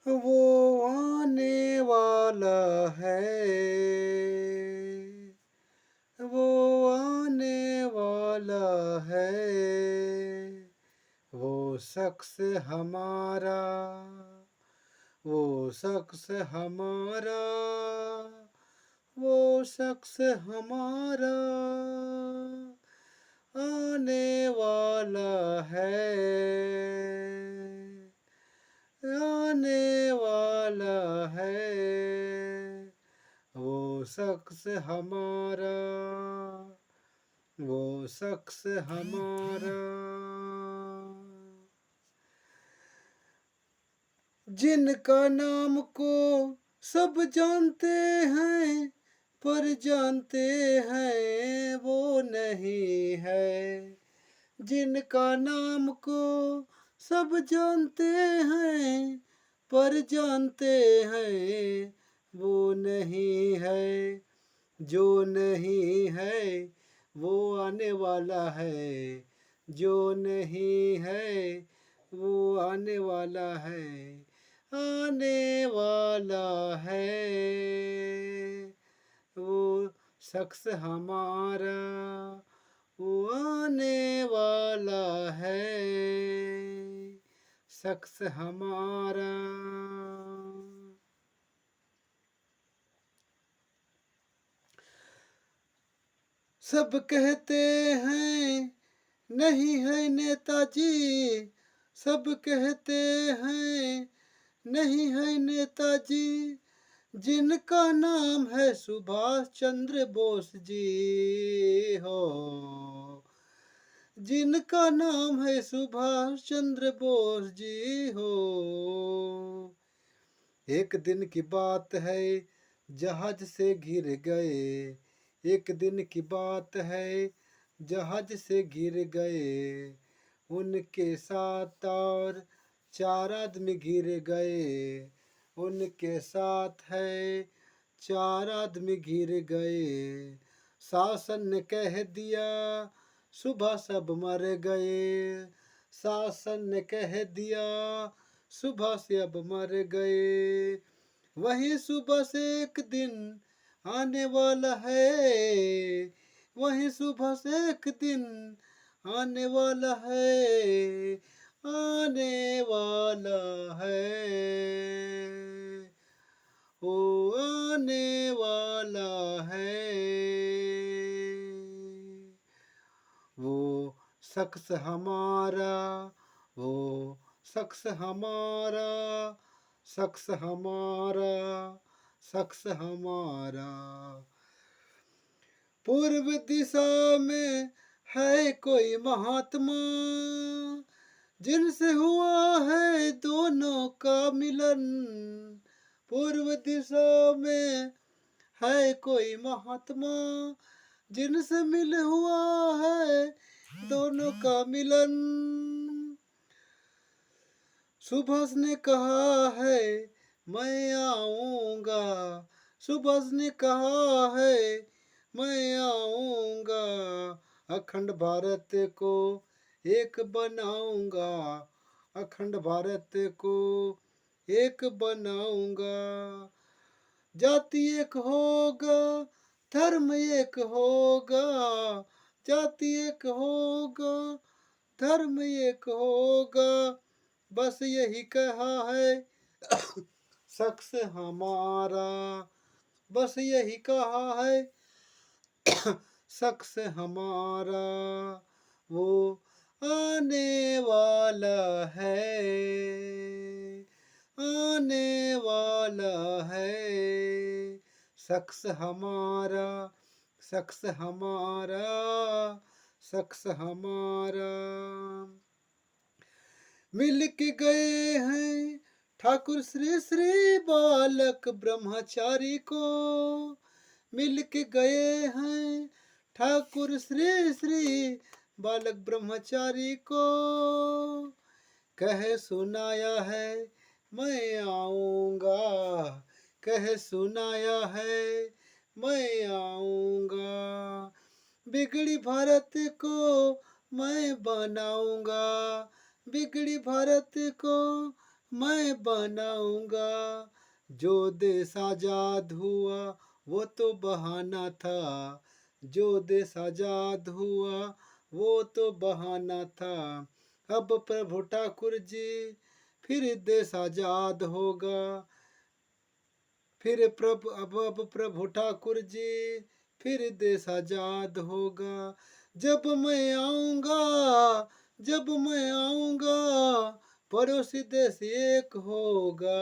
वो आने वाला है, वो आने वाला है, वो शख्स हमारा, वो शख्स हमारा, वो शख्स हमारा आने वाला है, आने वाला है, वो शख्स हमारा, वो शख्स हमारा, जिनका नाम को सब जानते हैं पर जानते हैं वो नहीं है, जिनका नाम को सब जानते हैं पर जानते हैं वो नहीं है, जो नहीं है वो आने वाला है, जो नहीं है वो आने वाला है, आने वाला है, वो शख्स हमारा, वो आने वाला है, शख्स हमारा। सब कहते हैं नहीं है नेताजी, सब कहते हैं नहीं है नेताजी, जिनका नाम है सुभाष चंद्र बोस जी हो, जिनका नाम है सुभाष चंद्र बोस जी हो। एक दिन की बात है जहाज से गिर गए, एक दिन की बात है जहाज से गिर गए, उनके साथ और चार आदमी गिर गए, उनके साथ है चार आदमी गिर गए, शासन ने कह दिया सुबह सब मर गए, शासन ने कह दिया सुबह से अब मर गए, वही सुबह से एक दिन आने वाला है, वही सुबह से एक दिन आने वाला है, आने वाला है, ओ आने वाला है, वो शख्स हमारा, वो शख्स हमारा, शख्स हमारा, शख्स हमारा। पूर्व दिशा में है कोई महात्मा, जिनसे हुआ है दोनों का मिलन, पूर्व दिशा में है कोई महात्मा, जिनसे मिल हुआ है दोनों का मिलन, सुभाष ने कहा है मैं आऊंगा, सुभाष ने कहा है मैं आऊंगा, अखंड भारत को एक बनाऊंगा, अखंड भारत को एक बनाऊंगा, जाति एक होगा, धर्म एक होगा, जाति एक होगा, धर्म एक होगा, बस यही कहा है शख्स हमारा, बस यही कहा है शख्स हमारा, वो आने वाला है, आने वाला है, शख्स हमारा, शख्स हमारा, शख्स हमारा। मिल के गए हैं ठाकुर श्री श्री बालक ब्रह्मचारी को, मिल के गए हैं ठाकुर श्री श्री बालक ब्रह्मचारी को, कह सुनाया है मैं आऊंगा, कह सुनाया है मैं आऊंगा, बिगड़ी भारत को मैं बनाऊंगा, बिगड़ी भारत को मैं बनाऊंगा। जो देश आजाद हुआ वो तो बहाना था, जो देश आजाद हुआ वो तो बहाना था। अब प्रभु ठाकुर जी फिर देश आजाद होगा। अब प्रभु ठाकुर जी फिर देश आजाद होगा। जब मैं आऊंगा, जब मैं आऊंगा, पड़ोसी देश एक होगा।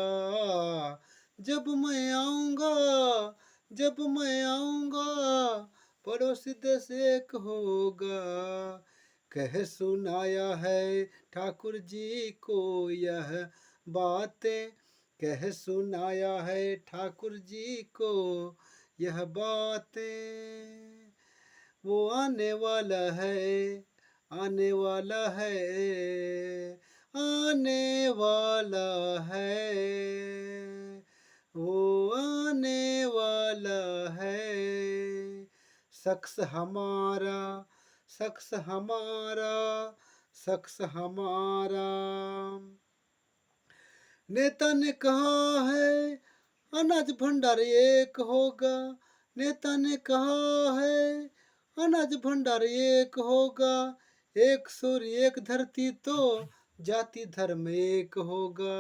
जब मैं आऊंगा, जब मैं आऊंगा, पड़ोसी देश एक होगा। कह सुनाया है ठाकुर जी को यह बातें, कह सुनाया है ठाकुर जी को यह बातें। वो आने वाला है, आने वाला है, आने वाला है, वो आने वाला है। शख्स हमारा, शख्स हमारा, शख्स हमारा। नेता ने कहा है अनाज भंडार एक होगा। नेता ने कहा है अनाज भंडार एक होगा। एक सूर्य एक धरती तो जाति धर्म एक होगा।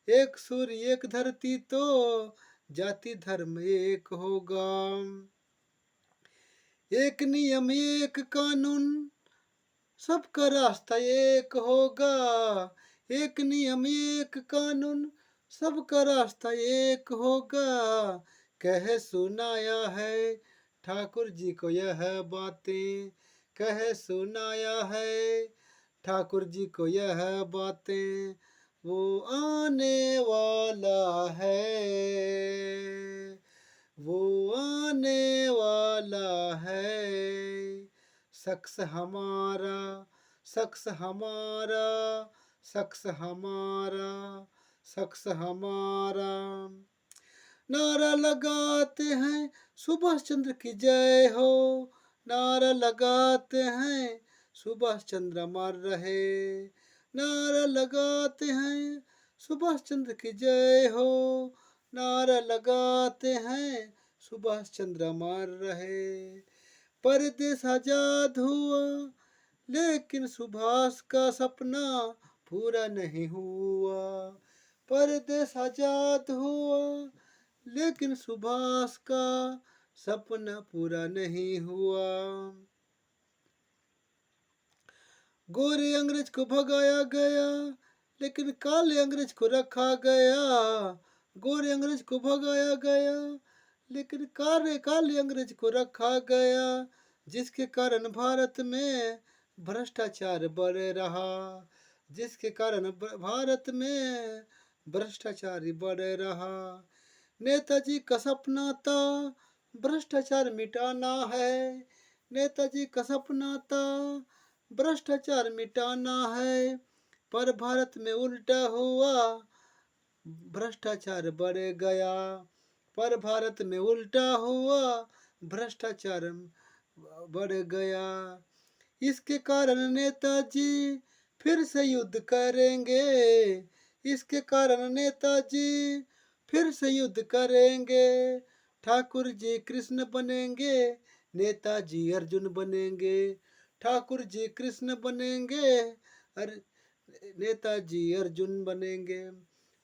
एक सूर्य एक धरती तो जाति धर्म एक होगा। एक नियम एक कानून सबका रास्ता एक होगा। एक नियम एक कानून सबका रास्ता एक होगा। कह सुनाया है ठाकुर जी को यह बातें, कह सुनाया है ठाकुर जी को यह बातें। वो आने वाला है, वो आने वाला है। शख्स हमारा, शख्स हमारा, शख्स हमारा, शख्स हमारा। नारा लगाते हैं सुभाष चंद्र की जय हो। नारा लगाते हैं सुभाष चंद्र अमर रहे। नारा लगाते हैं सुभाष चंद्र की जय हो। नारा लगाते हैं सुभाष चंद्र अमर रहे। परदेश आजाद हुआ लेकिन सुभाष का सपना पूरा नहीं हुआ। परदेश आजाद हुआ लेकिन सुभाष का सपना पूरा नहीं हुआ। गोरे अंग्रेज को भगाया गया लेकिन काले अंग्रेज को रखा गया। गोरे अंग्रेज को भगाया गया लेकिन काले काले अंग्रेज को रखा गया। जिसके कारण भारत में भ्रष्टाचार बढ़ रहा, जिसके कारण भारत में भ्रष्टाचार बढ़ रहा। नेताजी का सपना था भ्रष्टाचार मिटाना है। नेताजी का सपना था भ्रष्टाचार मिटाना है। पर भारत में उल्टा हुआ, भ्रष्टाचार बढ़ गया। पर भारत में उल्टा हुआ, भ्रष्टाचार बढ़ गया। इसके कारण नेताजी फिर से युद्ध करेंगे। इसके कारण नेताजी फिर से युद्ध करेंगे। ठाकुर जी कृष्ण बनेंगे, नेताजी अर्जुन बनेंगे। ठाकुर जी कृष्ण बनेंगे, नेताजी अर्जुन बनेंगे।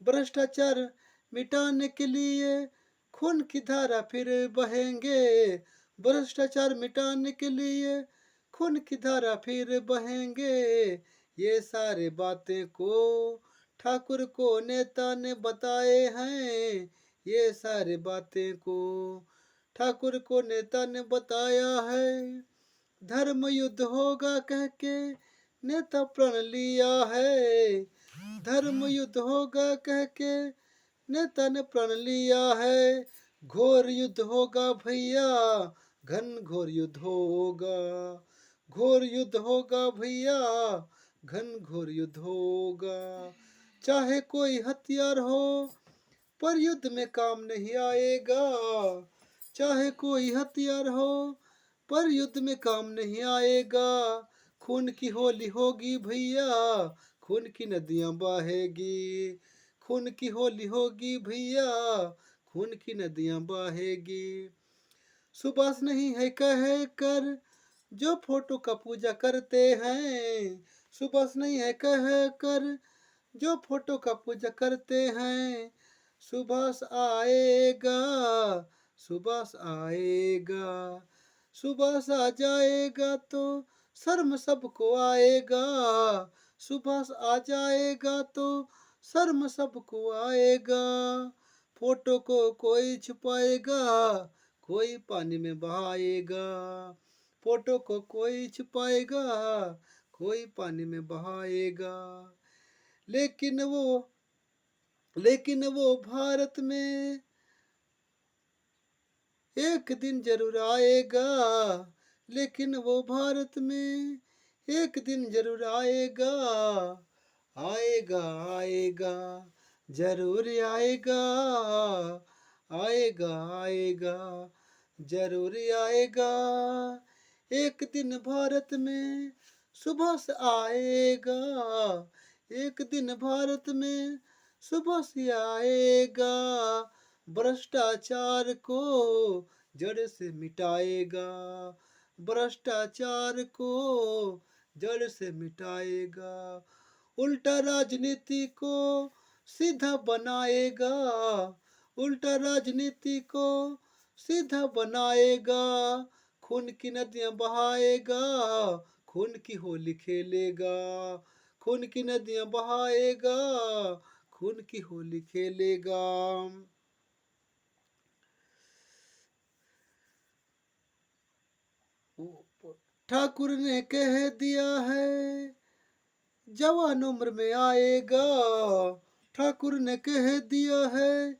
भ्रष्टाचार मिटाने के लिए खून की धारा फिर बहेंगे। भ्रष्टाचार मिटाने के लिए खून की धारा फिर बहेंगे। ये सारे बातें को ठाकुर को नेता ने बताए हैं। ये सारे बातें को ठाकुर को नेता ने बताया है। धर्म युद्ध होगा कह के नेता प्रण लिया है। धर्म युद्ध होगा कह के नेता ने प्रण लिया है। घोर युद्ध होगा भैया, घन घोर युद्ध होगा। घोर युद्ध होगा भैया, घन घोर युद्ध होगा। चाहे कोई हथियार हो पर युद्ध में काम नहीं आएगा। चाहे कोई हथियार हो पर युद्ध में काम नहीं आएगा। खून की होली होगी भैया, खून की नदियां बहेगी, खून की होली होगी भैया, खून की नदियां बहेगी। सुभाष नहीं है कह कर जो फोटो का पूजा करते हैं, सुभाष नहीं है कह कर जो फोटो का पूजा करते हैं। सुभाष आएगा, सुभाष आएगा, सुभाष आ जाएगा तो शर्म सबको आएगा, सुभाष आ जाएगा तो शर्म सबको आएगा। फोटो को कोई छुपाएगा, कोई पानी में बहाएगा, फोटो को कोई छुपाएगा, कोई पानी में बहाएगा। लेकिन वो लेकिन वो भारत में एक दिन जरूर आएगा, लेकिन वो भारत में एक दिन जरूर आएगा, आएगा आएगा जरूर आएगा, आएगा आएगा जरूर आएगा। एक दिन भारत में सुभाष आएगा, एक दिन भारत में सुभाष आएगा। भ्रष्टाचार को जड़ से मिटाएगा, भ्रष्टाचार को जड़ से मिटाएगा। उल्टा राजनीति को सीधा बनाएगा, उल्टा राजनीति को सीधा बनाएगा। खून की नदियां बहाएगा, खून की होली खेलेगा, खून की नदियां बहाएगा, खून की होली खेलेगा। ठाकुर ने कह दिया है जवान उम्र में आएगा, ठाकुर ने कह दिया है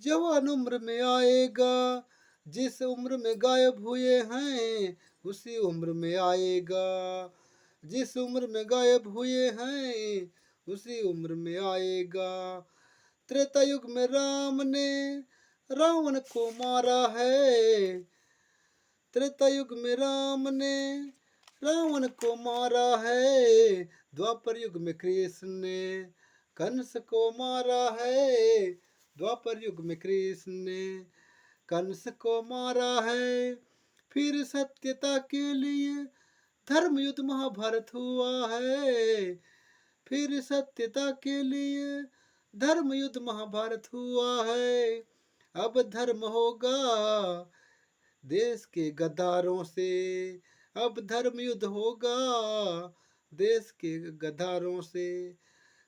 जवान उम्र में आएगा। जिस उम्र में गायब हुए हैं उसी उम्र में आएगा, जिस उम्र में गायब हुए हैं उसी उम्र में आएगा। त्रेता युग में राम ने रावण को मारा है, त्रेता युग में राम ने रावण को मारा है। द्वापर युग में कृष्ण ने कंस को मारा है, द्वापर युग में कृष्ण ने कंस को मारा है। फिर सत्यता के लिए धर्म युद्ध महाभारत हुआ है, फिर सत्यता के लिए धर्म युद्ध महाभारत हुआ है। अब धर्म होगा देश के गद्दारों से, अब धर्म युद्ध होगा देश के गद्दारों से।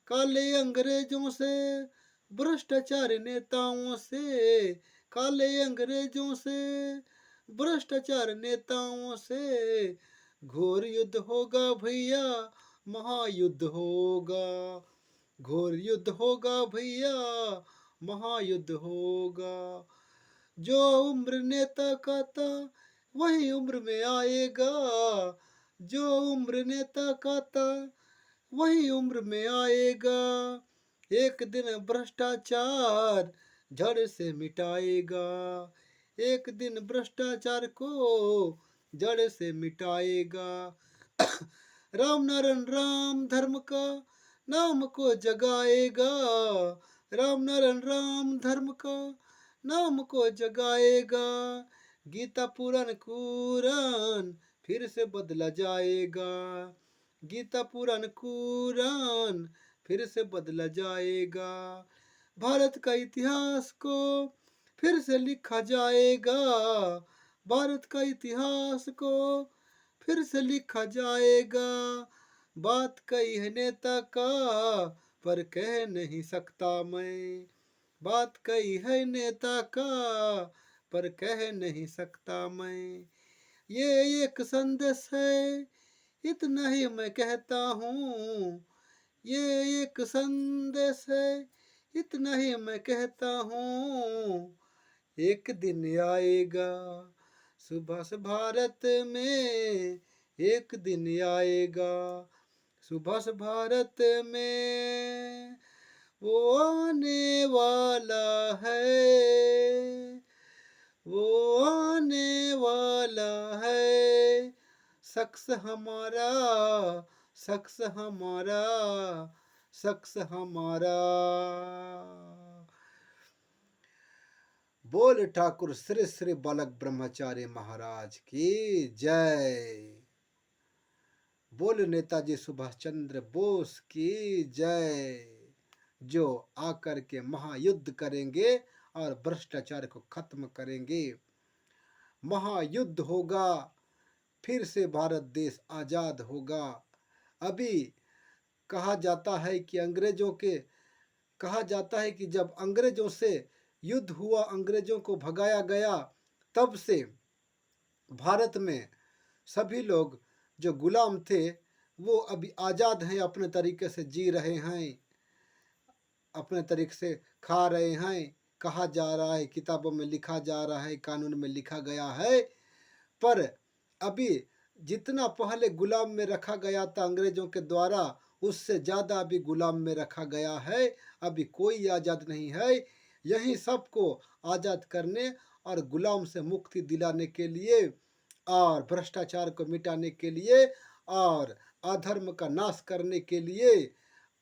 काले अंग्रेजों से, भ्रष्टाचारी नेताओं से, काले अंग्रेजों से, भ्रष्टाचार नेताओं से घोर युद्ध होगा भैया, महायुद्ध होगा, घोर युद्ध होगा भैया, महायुद्ध होगा। जो उम्र नेता का था वही उम्र में आएगा, जो उम्र नेता का था वही उम्र में आएगा। एक दिन भ्रष्टाचार जड़ से मिटाएगा, एक दिन भ्रष्टाचार को जड़ से मिटाएगा। राम नारायण राम धर्म का नाम को जगाएगा, राम नारायण राम धर्म का नाम को जगाएगा। गीता पुराण कुरान फिर से बदला जाएगा, गीता पुराण कुरान फिर से बदला जाएगा। भारत का इतिहास को फिर से लिखा जाएगा, भारत का इतिहास को फिर से लिखा जाएगा। बात कही है नेता का पर कह नहीं सकता मैं, बात कही है नेता का पर कह नहीं सकता मैं। ये एक संदेश है इतना ही मैं कहता हूँ, ये एक संदेश है इतना ही मैं कहता हूँ। एक दिन आएगा सुभाष भारत में, एक दिन आएगा सुभाष भारत में। वो आने वाला है, वो आने वाला है। शख्स हमारा, शख्स हमारा शख्स हमारा। बोल ठाकुर श्री श्री बालक ब्रह्मचारी महाराज की जय। बोल नेताजी सुभाष चंद्र बोस की जय, जो आकर के महायुद्ध करेंगे और भ्रष्टाचार को खत्म करेंगे। महायुद्ध होगा, फिर से भारत देश आजाद होगा। अभी कहा जाता है कि जब अंग्रेजों से युद्ध हुआ, अंग्रेजों को भगाया गया, तब से भारत में सभी लोग जो गुलाम थे वो अभी आज़ाद हैं, अपने तरीके से जी रहे हैं, अपने तरीके से खा रहे हैं। कहा जा रहा है, किताबों में लिखा जा रहा है, कानून में लिखा गया है। पर अभी जितना पहले गुलाम में रखा गया था अंग्रेजों के द्वारा, उससे ज़्यादा अभी गुलाम में रखा गया है। अभी कोई आज़ाद नहीं है। यही सबको आज़ाद करने और गुलाम से मुक्ति दिलाने के लिए और भ्रष्टाचार को मिटाने के लिए और अधर्म का नाश करने के लिए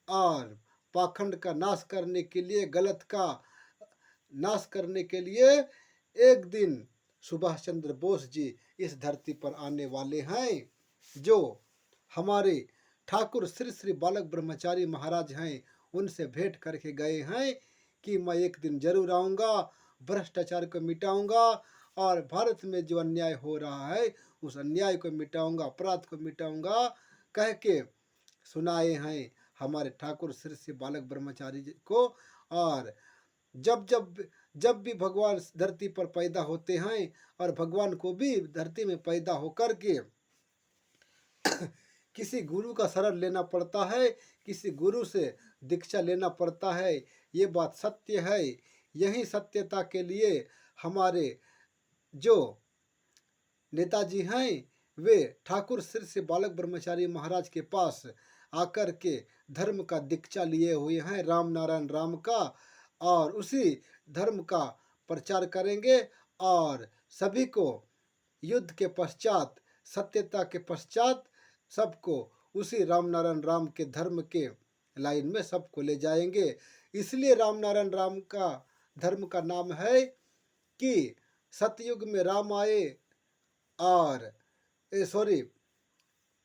और पाखंड का नाश करने के लिए, गलत का नाश करने के लिए एक दिन सुभाष चंद्र बोस जी इस धरती पर आने वाले हैं, जो हमारे ठाकुर श्री श्री बालक ब्रह्मचारी महाराज हैं। उनसे भेंट करके गए हैं कि मैं एक दिन जरूर आऊँगा, भ्रष्टाचार को मिटाऊंगा और भारत में जो अन्याय हो रहा है उस अन्याय को मिटाऊंगा, अपराध को मिटाऊंगा, कह के सुनाए हैं हमारे ठाकुर श्री श्री बालक ब्रह्मचारी जी को। और जब भी भगवान धरती पर पैदा होते हैं और भगवान को भी धरती में पैदा होकर के किसी गुरु का शरण लेना पड़ता है, किसी गुरु से दीक्षा लेना पड़ता है। ये बात सत्य है। यही सत्यता के लिए हमारे जो नेताजी हैं वे ठाकुर श्री श्री बालक ब्रह्मचारी महाराज के पास आकर के धर्म का दीक्षा लिए हुए हैं, राम नारायण राम का, और उसी धर्म का प्रचार करेंगे और सभी को युद्ध के पश्चात, सत्यता के पश्चात सबको उसी राम नारायण राम के धर्म के लाइन में सबको ले जाएंगे। इसलिए राम नारायण राम का धर्म का नाम है कि सतयुग में राम आए और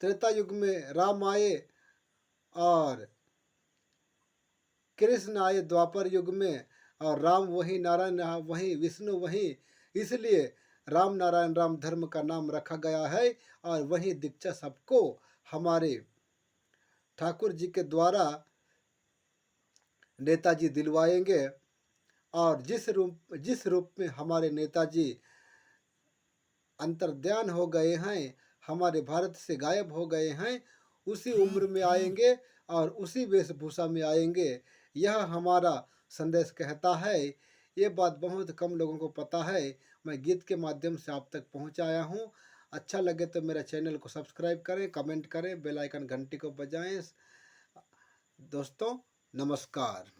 त्रेता युग में राम आए और कृष्ण आए द्वापर युग में, और राम वही, नारायण वही, विष्णु वही। इसलिए राम नारायण राम धर्म का नाम रखा गया है और वही दीक्षा सबको हमारे ठाकुर जी के द्वारा नेताजी दिलवाएंगे। और जिस रूप में हमारे नेताजी अंतर्ध्यान हो गए हैं, हमारे भारत से गायब हो गए हैं, उसी उम्र में आएंगे और उसी वेशभूषा में आएंगे। यह हमारा संदेश कहता है। ये बात बहुत कम लोगों को पता है। मैं गीत के माध्यम से आप तक पहुंचाया हूं। अच्छा लगे तो मेरा चैनल को सब्सक्राइब करें, कमेंट करें, बेल आइकन घंटी को बजाएं। दोस्तों नमस्कार।